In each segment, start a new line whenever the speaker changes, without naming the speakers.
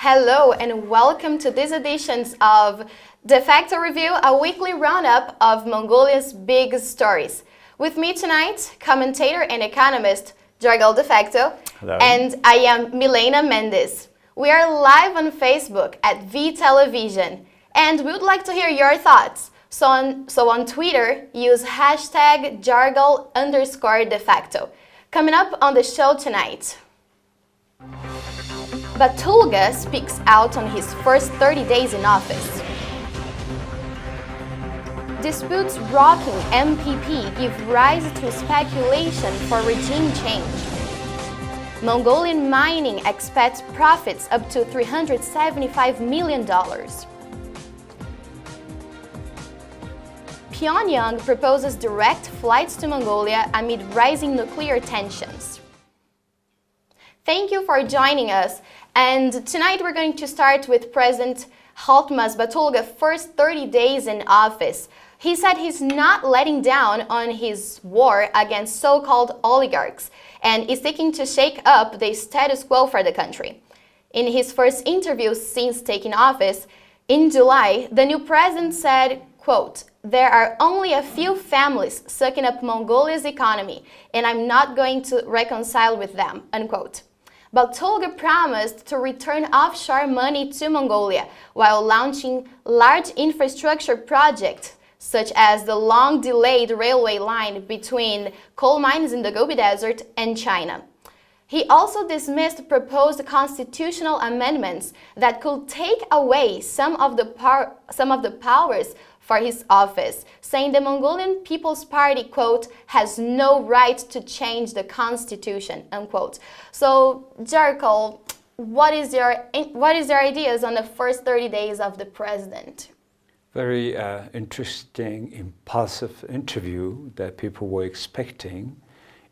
Hello and welcome to this edition of Defacto Review, a weekly roundup of Mongolia's big stories. With me tonight, commentator and economist Jargal Defacto.
Hello.
And I am Milena Mendes. We are live on Facebook at V Television and we would like to hear your thoughts. So on Twitter, use hashtag Jargal_Defacto. Coming up on the show tonight, Battulga speaks out on his first 30 days in office. Disputes rocking MPP give rise to speculation for regime change. Mongolian mining expects profits up to $375 million. Pyongyang proposes direct flights to Mongolia amid rising nuclear tensions. Thank you for joining us. And tonight we're going to start with President Haltmas Battulga's first 30 days in office. He said he's not letting down on his war against so-called oligarchs and is seeking to shake up the status quo for the country. In his first interview since taking office, in July, the new president said, quote, "There are only a few families sucking up Mongolia's economy, and I'm not going to reconcile with them," unquote. Battulga promised to return offshore money to Mongolia while launching large infrastructure projects such as the long-delayed railway line between coal mines in the Gobi Desert and China. He also dismissed proposed constitutional amendments that could take away some of the powers for his office, saying the Mongolian People's Party, quote, "has no right to change the constitution," unquote. So, Jargal, what is your ideas on the first 30 days of the president?
Very interesting, impulsive interview that people were expecting,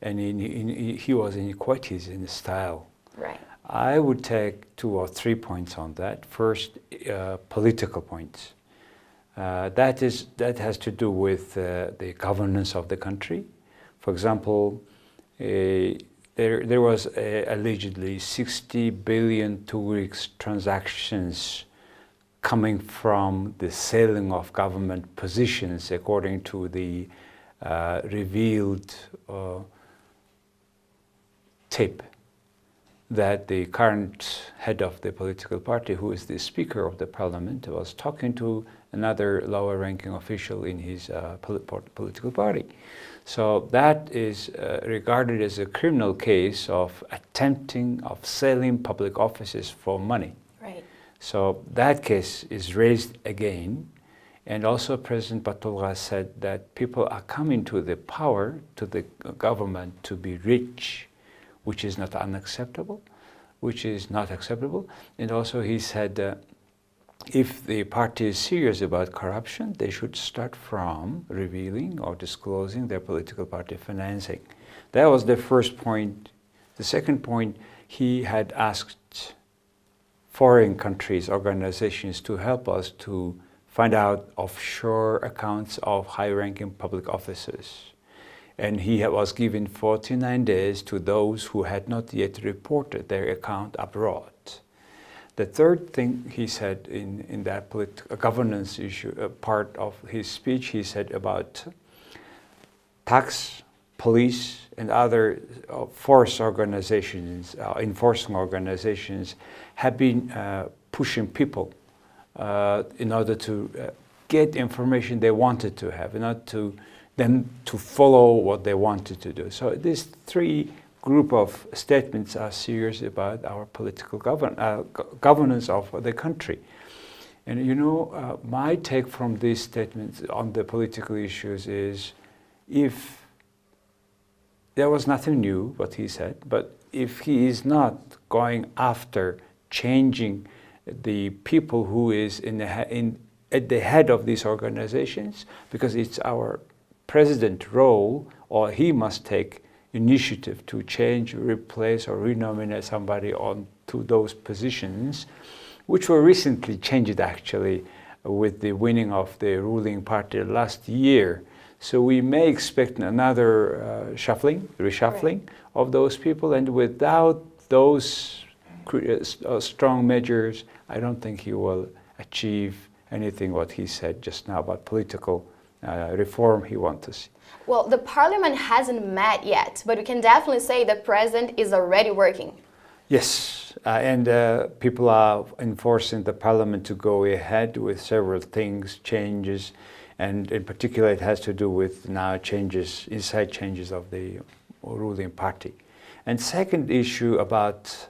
and he was inequalities in his style.
Right.
I would take 2 or 3 points on that. First, political points. That has to do with the governance of the country. For example, there was allegedly 60 billion tourist transactions coming from the selling of government positions, according to the revealed tape that the current head of the political party, who is the Speaker of the Parliament, was talking to another lower-ranking official in his political party. So that is regarded as a criminal case of selling public offices for money.
Right.
So that case is raised again, and also President Battulga said that people are coming to the power, to the government, to be rich, which is not acceptable. And also he said if the party is serious about corruption, they should start from revealing or disclosing their political party financing. That was the first point. The second point, he had asked foreign countries, organizations to help us to find out offshore accounts of high-ranking public officers. And he was given 49 days to those who had not yet reported their account abroad. The third thing he said in that governance issue, part of his speech, he said about tax, police, and other force organizations, enforcing organizations, have been pushing people in order to get information they wanted to have, not to them to follow what they wanted to do. So these three group of statements are serious about our political governance of the country. And you know, my take from these statements on the political issues is, if there was nothing new what he said, but if he is not going after changing the people who is at the head of these organizations, because it's our president role, or he must take initiative to change, replace, or renominate somebody onto those positions, which were recently changed actually with the winning of the ruling party last year. So we may expect another reshuffling of those people, and without those strong measures, I don't think he will achieve anything what he said just now about political reform he wants to see.
Well, the parliament hasn't met yet, but we can definitely say the president is already working.
Yes, and people are enforcing the parliament to go ahead with several things, changes, and in particular it has to do with now changes, inside changes of the ruling party. And second issue about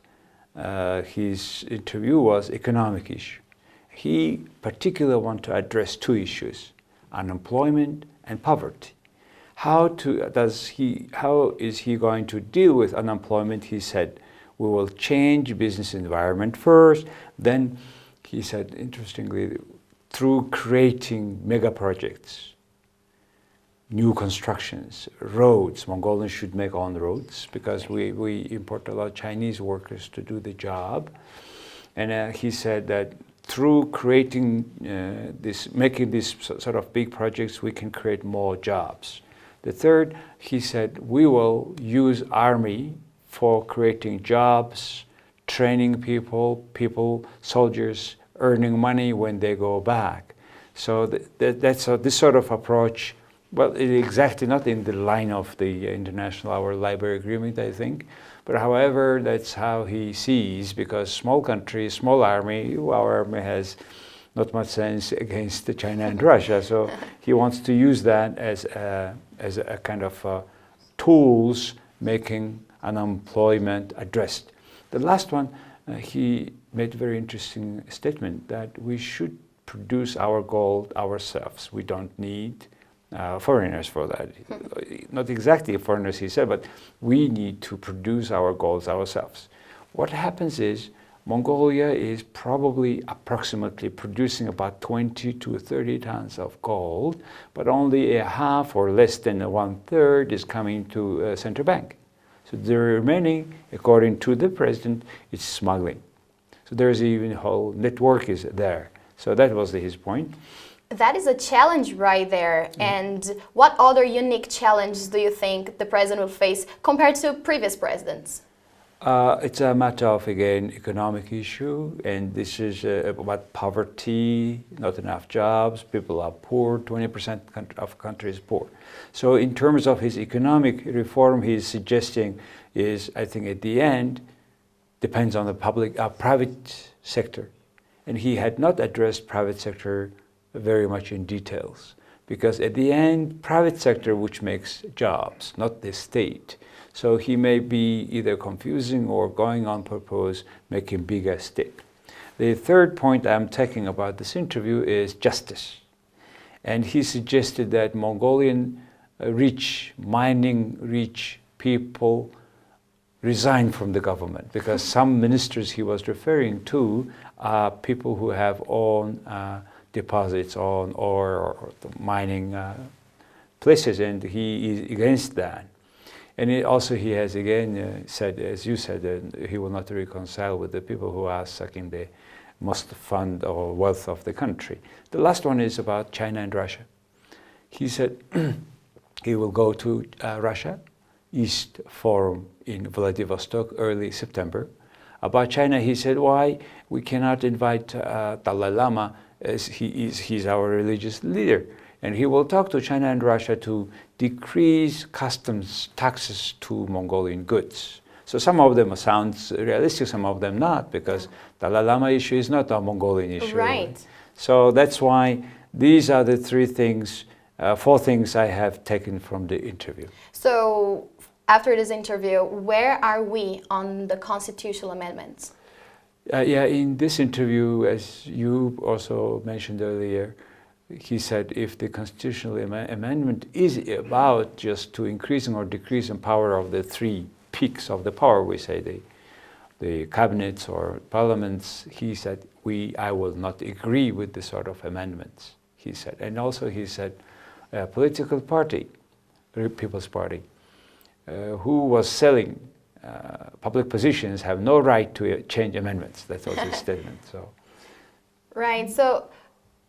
his interview was economic issue. He particularly want to address two issues, unemployment and poverty. How is he going to deal with unemployment? He said, we will change business environment first. Then he said, interestingly, through creating mega projects, new constructions, roads. Mongolians should make own roads because we import a lot of Chinese workers to do the job. And he said that through creating making these sort of big projects, we can create more jobs. The third, he said, we will use army for creating jobs, training people, soldiers, earning money when they go back. So that's this sort of approach. Well, it's exactly not in the line of the International Hour Library Agreement, I think. But however, that's how he sees, because small country, small army, our army has not much sense against China and Russia. So he wants to use that as a kind of tools making unemployment addressed. The last one, he made a very interesting statement that we should produce our gold ourselves. We don't need foreigners for that. Not exactly foreigners, he said, but we need to produce our golds ourselves. What happens is Mongolia is probably approximately producing about 20 to 30 tons of gold, but only a half or less than 1/3 is coming to central bank. So the remaining, according to the president, is smuggling. So there's even a whole network is there. So that was his point.
That is a challenge right there. And what other unique challenges do you think the president will face compared to previous presidents?
It's a matter of, again, economic issue, and this is about poverty, not enough jobs, people are poor, 20% of country is poor. So in terms of his economic reform, he's suggesting is, I think at the end, depends on the private sector. And he had not addressed private sector very much in details, because at the end, private sector which makes jobs, not the state. So he may be either confusing or going on purpose, making bigger stick. The third point I'm taking about this interview is justice. And he suggested that Mongolian mining-rich people resign from the government, because some ministers he was referring to are people who have own deposits on ore or mining places, and he is against that. And he has again said, as you said, he will not reconcile with the people who are sucking the most fund or wealth of the country. The last one is about China and Russia. He said he will go to Russia East Forum in Vladivostok early September. About China, he said, why we cannot invite Dalai Lama, as he's our religious leader. And he will talk to China and Russia to decrease customs taxes to Mongolian goods. So some of them sounds realistic, some of them not, because Dalai Lama issue is not a Mongolian issue.
Right.
So that's why these are the four things I have taken from the interview.
So after this interview, where are we on the constitutional amendments?
In this interview, as you also mentioned earlier, he said if the constitutional amendment is about just to increasing or decreasing power of the three peaks of the power, we say the cabinets or parliaments, he said, I will not agree with this sort of amendments, he said. And also he said, a political party, the People's Party, who was selling public positions have no right to change amendments. That was his statement. So.
Right. So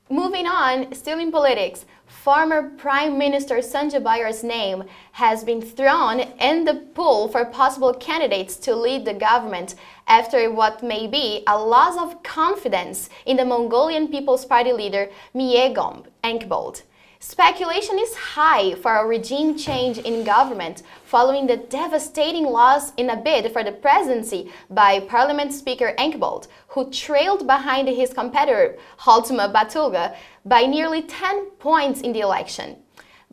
Moving on, still in politics, former Prime Minister Sanjay Bayar's name has been thrown in the pool for possible candidates to lead the government after what may be a loss of confidence in the Mongolian People's Party leader Miegom Enkbold. Speculation is high for a regime change in government following the devastating loss in a bid for the presidency by Parliament Speaker Enkbold, who trailed behind his competitor Haltma Battulga by nearly 10 points in the election.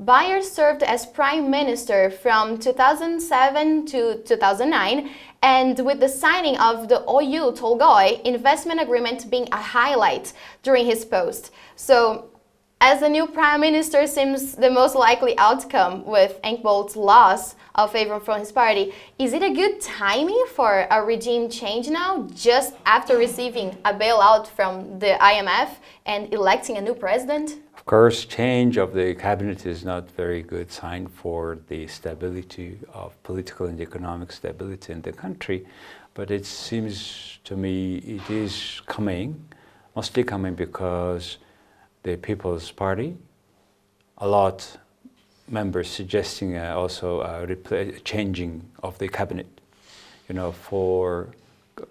Bayar served as Prime Minister from 2007 to 2009, and with the signing of the Oyu Tolgoi investment agreement being a highlight during his post. So, as the new Prime Minister seems the most likely outcome with Enkbold's loss of favor from his party, is it a good timing for a regime change now, just after receiving a bailout from the IMF and electing a new president?
Of course, change of the cabinet is not very good sign for the stability of political and economic stability in the country, but it seems to me it is coming, mostly coming because the People's Party, a lot members suggesting also changing of the cabinet. You know, for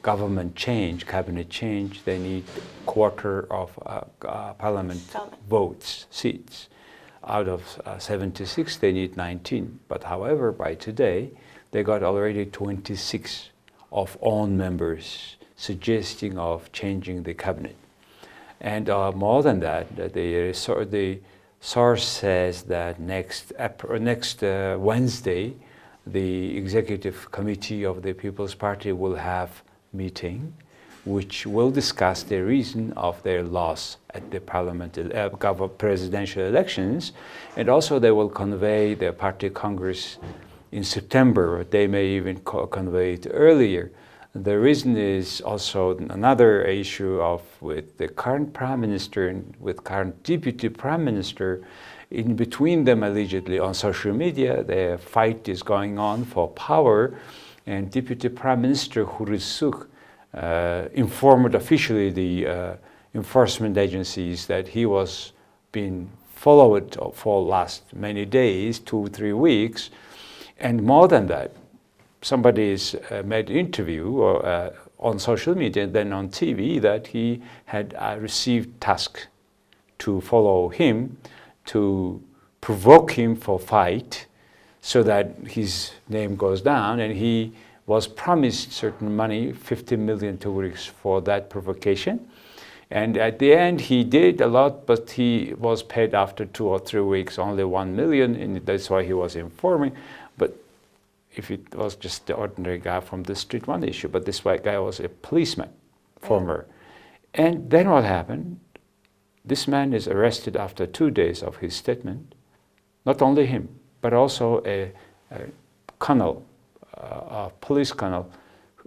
government change, cabinet change, they need quarter of parliament votes, seats. Out of 76, they need 19. But however, by today, they got already 26 of own members suggesting of changing the cabinet. And more than that, the source says that next Wednesday, the executive committee of the People's Party will have meeting, which will discuss the reason of their loss at the presidential elections, and also they will convey their party congress in September. They may even convey it earlier. The reason is also another issue of with the current Prime Minister and with current Deputy Prime Minister. In between them, allegedly on social media, the fight is going on for power, and Deputy Prime Minister Hurrisuk informed officially the enforcement agencies that he was being followed for last many days, 2-3 weeks, and more than that. Somebody's made an interview on social media and then on TV that he had received task to follow him, to provoke him for fight so that his name goes down, and he was promised certain money, 50 million tughris for that provocation. And at the end he did a lot, but he was paid after 2 or 3 weeks only 1 million, and that's why he was informing. But if it was just the ordinary guy from the street, one issue, but this white guy was a policeman, former. And then what happened? This man is arrested after 2 days of his statement. Not only him, but also a colonel, a police colonel,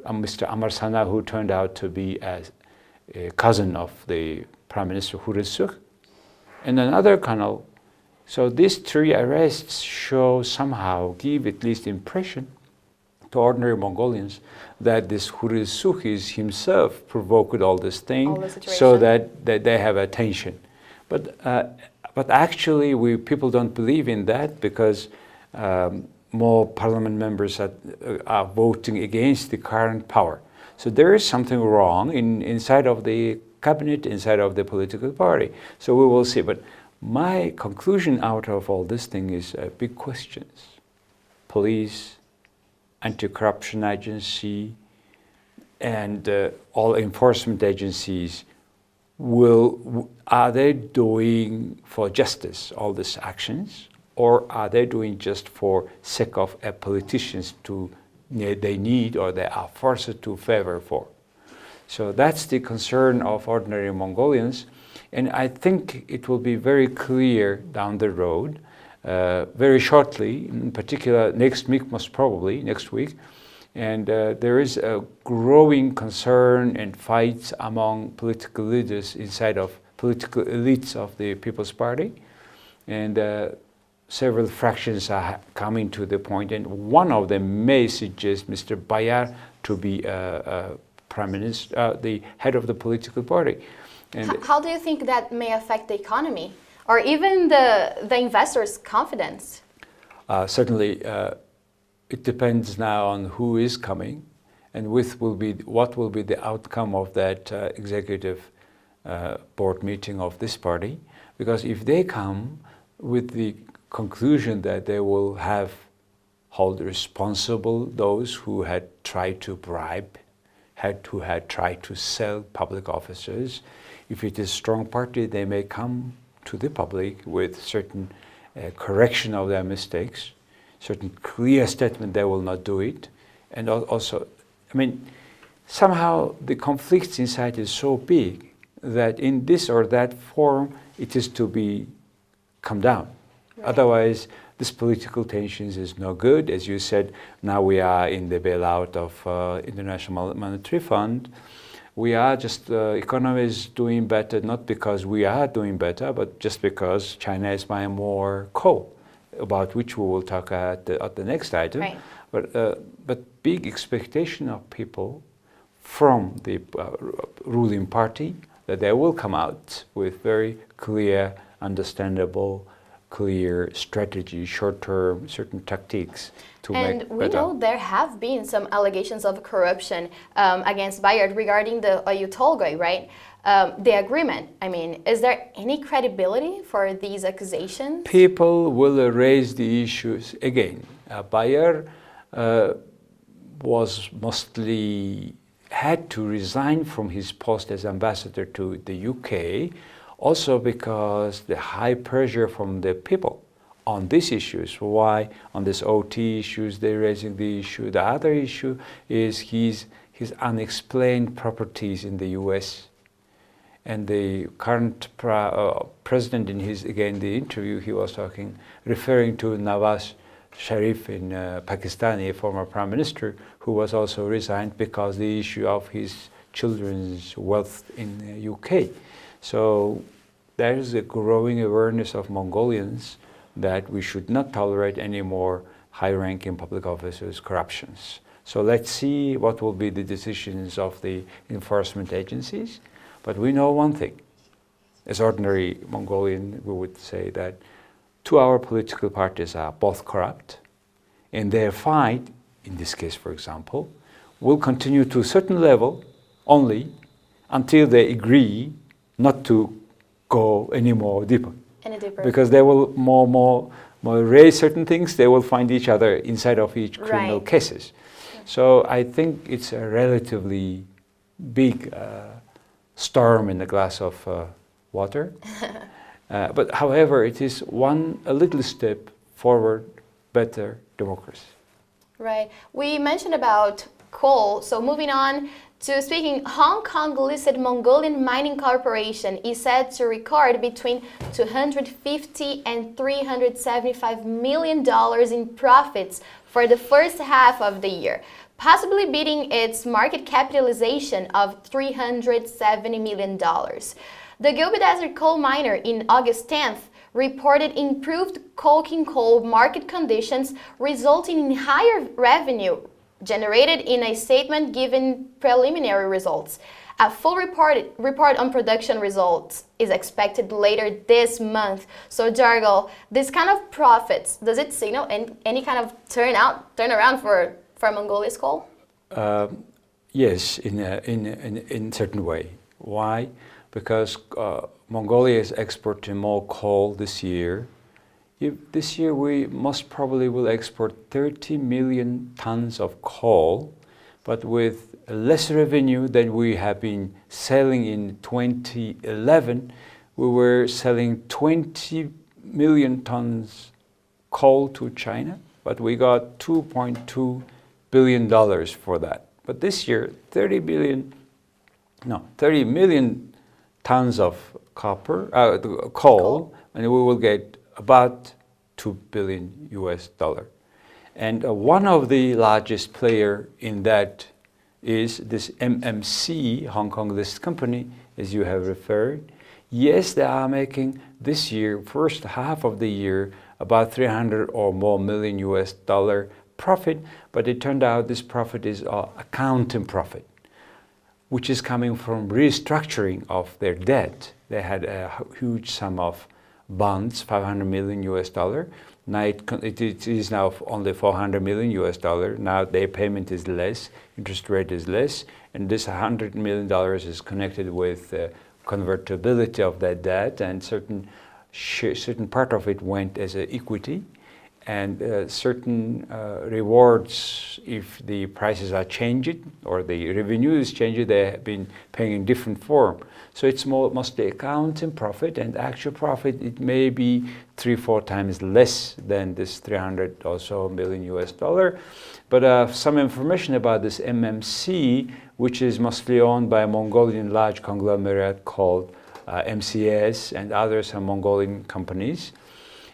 Mr. Amar Sana, who turned out to be a cousin of the Prime Minister Hurrisuk, and another colonel. So these 3 arrests show somehow, give at least impression to ordinary Mongolians that this Hurrisuk is himself provoked all this thing so that they have attention. But actually people don't believe in that because more parliament members are voting against the current power. So there is something wrong inside of the cabinet, inside of the political party. So we will see. But my conclusion out of all this thing is big questions. Police, anti-corruption agency, and all enforcement agencies are they doing for justice all these actions, or are they doing just for sake of politicians they need or they are forced to favor for? So that's the concern of ordinary Mongolians. And I think it will be very clear down the road, very shortly, in particular next week, most probably next week. And there is a growing concern and fights among political leaders inside of political elites of the People's Party. And several fractions are coming to the point, and one of them may suggest Mr. Bayar to be Prime Minister, the head of the political party. And
how do you think that may affect the economy or even the investors' confidence?
Certainly, it depends now on who is coming and what will be the outcome of that executive board meeting of this party. Because if they come with the conclusion that they will hold responsible those who had tried to bribe, who had tried to sell public officers, if it is a strong party, they may come to the public with certain correction of their mistakes, certain clear statement they will not do it, and also, I mean, somehow the conflicts inside is so big that in this or that form it is to be come down. Right. Otherwise, this political tensions is no good. As you said, now we are in the bailout of International Monetary Fund. We are just, economy is doing better, not because we are doing better, but just because China is buying more coal, about which we will talk at the next item.
Right.
But big expectation of people from the ruling party that they will come out with very clear, understandable, clear strategy, short-term, certain tactics to make better. And
we know there have been some allegations of corruption against Bayard regarding the Battulga, right? The agreement. I mean, is there any credibility for these accusations?
People will raise the issues again. Bayard was mostly had to resign from his post as ambassador to the UK, also because the high pressure from the people on these issues. Why? On this OT issues, they're raising the issue. The other issue is his unexplained properties in the US. And the current president, in the interview, he was referring to Nawaz Sharif in Pakistan, a former prime minister, who was also resigned because the issue of his children's wealth in the UK. So there is a growing awareness of Mongolians that we should not tolerate any more high-ranking public officers' corruptions. So let's see what will be the decisions of the enforcement agencies. But we know one thing. As ordinary Mongolian, we would say that two our political parties are both corrupt, and their fight, in this case, for example, will continue to a certain level only until they agree not to go any more deeper.
Any deeper.
Because they will more raise certain things, they will find each other inside of each criminal cases. So I think it's a relatively big storm in a glass of water. But however, it is a little step forward, better democracy.
Right. We mentioned about coal, so moving on to speaking, Hong Kong-listed Mongolian Mining Corporation is said to record between $250 and $375 million in profits for the first half of the year, possibly beating its market capitalization of $370 million. The Gobi Desert coal miner in August 10th reported improved coking coal market conditions, resulting in higher revenue generated in a statement given preliminary results. A full report on production results is expected later this month. So, Jargal, this kind of profits, does it signal any kind of turnaround for Mongolia's coal?
Yes, in a certain way. Why? Because Mongolia is exporting more coal this year. This year we most probably will export 30 million tons of coal, but with less revenue than we have been selling in 2011. We were selling 20 million tons coal to China, but we got $2.2 billion for that. But this year, 30 million tons of coal, and we will get about $2 billion US. And one of the largest player in that is this MMC, Hong Kong listed company, as you have referred. Yes, they are making this year, first half of the year, about 300 or more million US dollar profit, but it turned out this profit is accounting profit. which is coming from restructuring of their debt. They had a huge sum of bonds, 500 million US dollar. Now it is now only 400 million US dollar. Now their payment is less, interest rate is less, and this $100 million is connected with convertibility of that debt, and certain part of it went as an equity, and certain rewards, if the prices are changed or the revenue is changed, they have been paying in different form. So it's mostly accounting profit, and actual profit, it may be 3-4 times less than this 300 or so million US dollar. But some information about this MMC, which is mostly owned by a Mongolian large conglomerate called MCS, and others are Mongolian companies.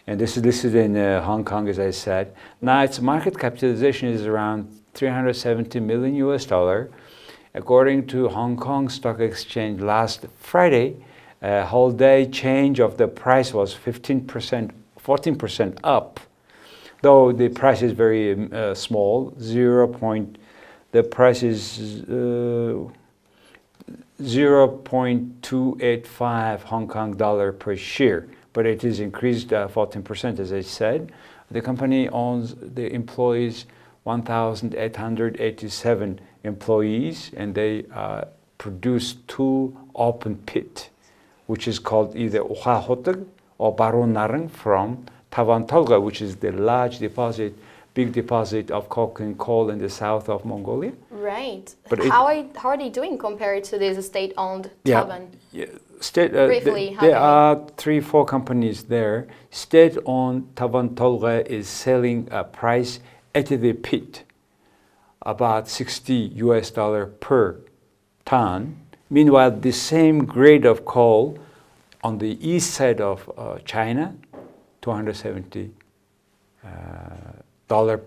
And this is listed in Hong Kong, as I said. Now its market capitalization is around 370 million US dollar. According to Hong Kong Stock Exchange last Friday, whole day change of the price was 14% up, though the price is very small. The price is 0.285 Hong Kong dollar per share, but it is increased 14%, as I said. The company employs 1,887 employees, and they produce 2 open pit, which is called either Uhahotag or Baron Narang from Tavantolga, which is the big deposit of coking coal in the south of Mongolia.
Right. But how are they doing compared to this state-owned Tavan?
Briefly, there are 3-4 companies there. State-owned Tavantolga is selling a price at the pit, about $60 US per ton. Meanwhile, the same grade of coal on the east side of China, $270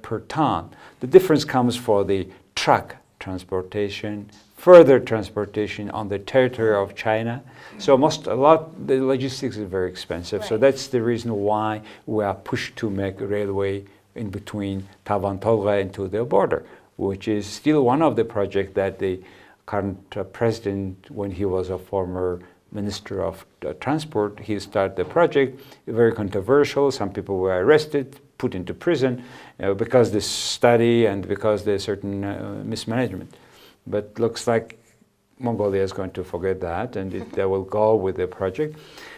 per ton. The difference comes for the truck transportation, further transportation on the territory of China. So the logistics is very expensive. Right. So that's the reason why we are pushed to make a railway in between Tavantolga and to the border, which is still one of the projects that the current president, when he was a former Minister of Transport, he started the project. Very controversial. Some people were arrested, put into prison because this study and because there's certain mismanagement. But looks like Mongolia is going to forget that, and they will go with the project.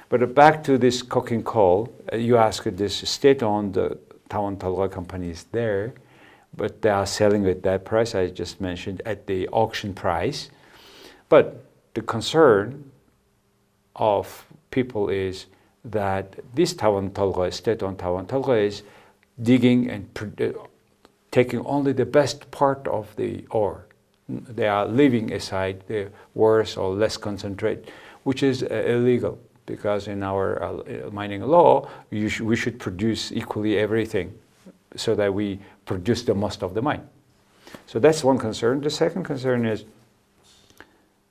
But back to this coking coal, you asked this state-owned Tavantolga companies there, but they are selling at that price I just mentioned at the auction price. But the concern of people is that this Tavantolga, state-owned Tavantolga, is digging and taking only the best part of the ore. They are leaving aside the worse or less concentrate, which is illegal, because in our mining law, we should produce equally everything so that we produce the most of the mine. So that's one concern. The second concern is,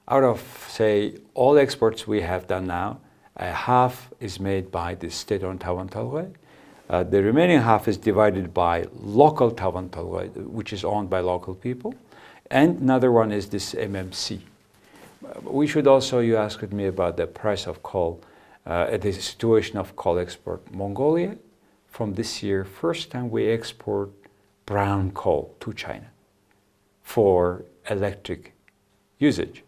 out of, say, all exports we have done now, half is made by the state-owned Tavantolga. The remaining half is divided by local Tavantolga, which is owned by local people. And another one is this MMC. We should also, you asked me about the price of coal, the situation of coal export. Mongolia, from this year, first time we export brown coal to China for electric usage,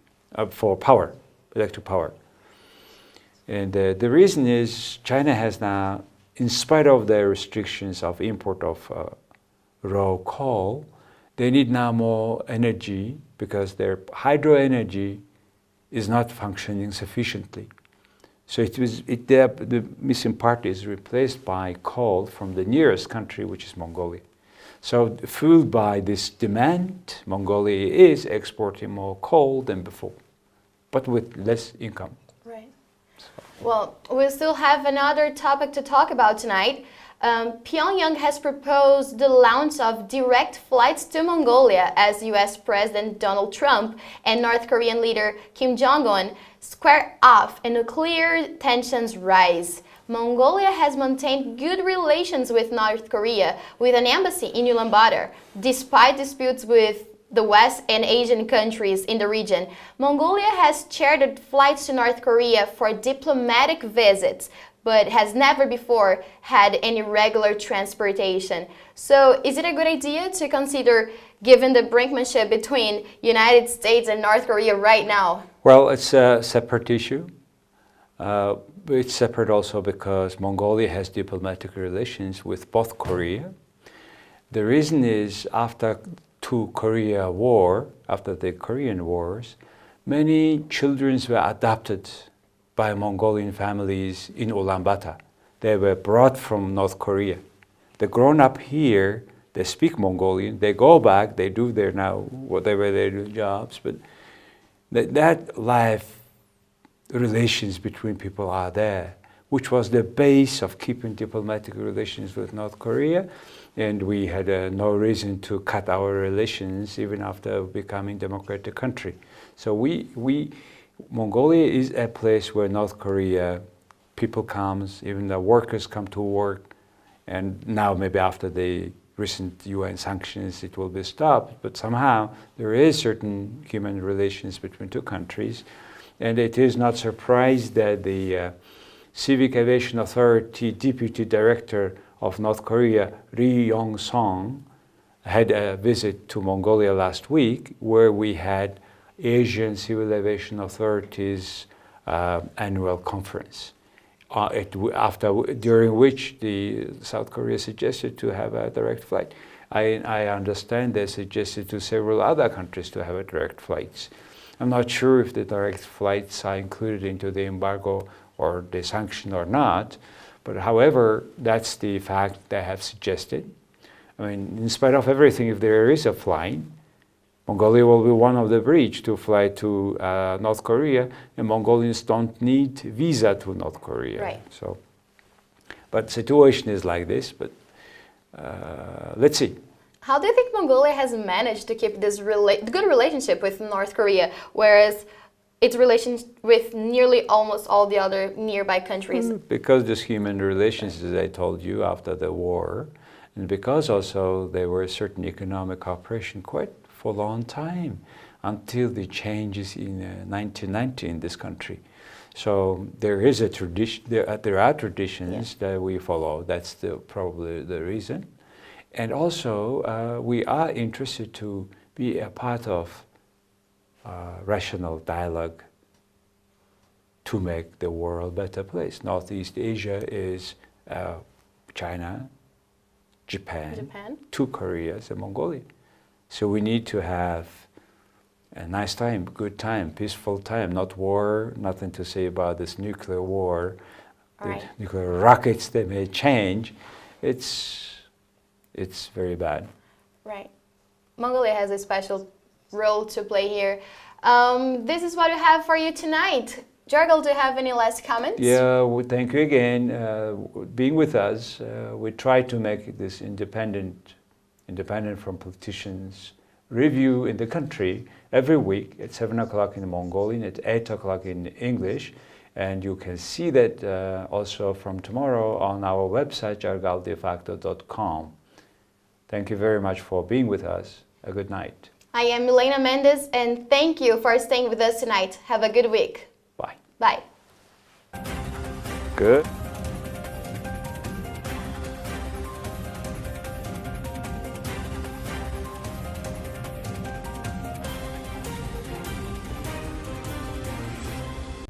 for power, electric power. And the reason is China has now, in spite of the restrictions of import of raw coal, they need now more energy because their hydro energy is not functioning sufficiently. So the missing part is replaced by coal from the nearest country, which is Mongolia. So fueled by this demand, Mongolia is exporting more coal than before, but with less income.
Right. Well, we still have another topic to talk about tonight. Pyongyang has proposed the launch of direct flights to Mongolia as US President Donald Trump and North Korean leader Kim Jong-un square off and nuclear tensions rise. Mongolia has maintained good relations with North Korea with an embassy in Ulaanbaatar, despite disputes with the West and Asian countries in the region, Mongolia has chartered flights to North Korea for diplomatic visits, but has never before had any regular transportation. So is it a good idea to consider, given the brinkmanship between United States and North Korea right now?
Well, it's a separate issue. It's separate also because Mongolia has diplomatic relations with both Korea. The reason is after the Korean Wars, many children were adopted by Mongolian families in Ulaanbaatar. They were brought from North Korea. They grown up here, they speak Mongolian, they go back, they do their now whatever they do jobs, but that life relations between people are there, which was the base of keeping diplomatic relations with North Korea. And we had no reason to cut our relations even after becoming a democratic country. So Mongolia is a place where North Korea, people comes, even the workers come to work, and now maybe after the recent UN sanctions it will be stopped, but somehow there is certain human relations between two countries. And it is not surprised that the Civic Aviation Authority Deputy Director of North Korea, Ri Yong-song, had a visit to Mongolia last week, where we had Asian Civil Aviation Authorities annual conference, during which the South Korea suggested to have a direct flight. I understand they suggested to several other countries to have a direct flights. I'm not sure if the direct flights are included into the embargo or the sanction or not, but however, that's the fact they have suggested. I mean, in spite of everything, if there is a flight, Mongolia will be one of the bridge to fly to North Korea, and Mongolians don't need visa to North Korea.
Right.
So, but situation is like this, but let's see.
How do you think Mongolia has managed to keep this good relationship with North Korea, whereas its relations with nearly almost all the other nearby countries?
Because this human relations, as I told you, after the war, and because also there were certain economic cooperation quite for a long time, until the changes in 1990 in this country. So there is a tradition. There are traditions that we follow. That's probably the reason. And also, we are interested to be a part of rational dialogue to make the world a better place. Northeast Asia is China, Japan, two Koreas, and Mongolia. So we need to have a nice time, good time, peaceful time, not war, nothing to say about this nuclear war, nuclear rockets that may change. It's very bad. Right.
Mongolia has a special role to play here. This is what we have for you tonight. Jorgel, do you have any last comments?
Yeah, well, thank you again being with us. We try to make this independent from politicians review in the country every week at 7 o'clock in Mongolian, at 8 o'clock in English. And you can see that also from tomorrow on our website, jargaldefacto.com. Thank you very much for being with us. A good night.
I am Milena Mendes, and thank you for staying with us tonight. Have a good week.
Bye.
Bye.
Good.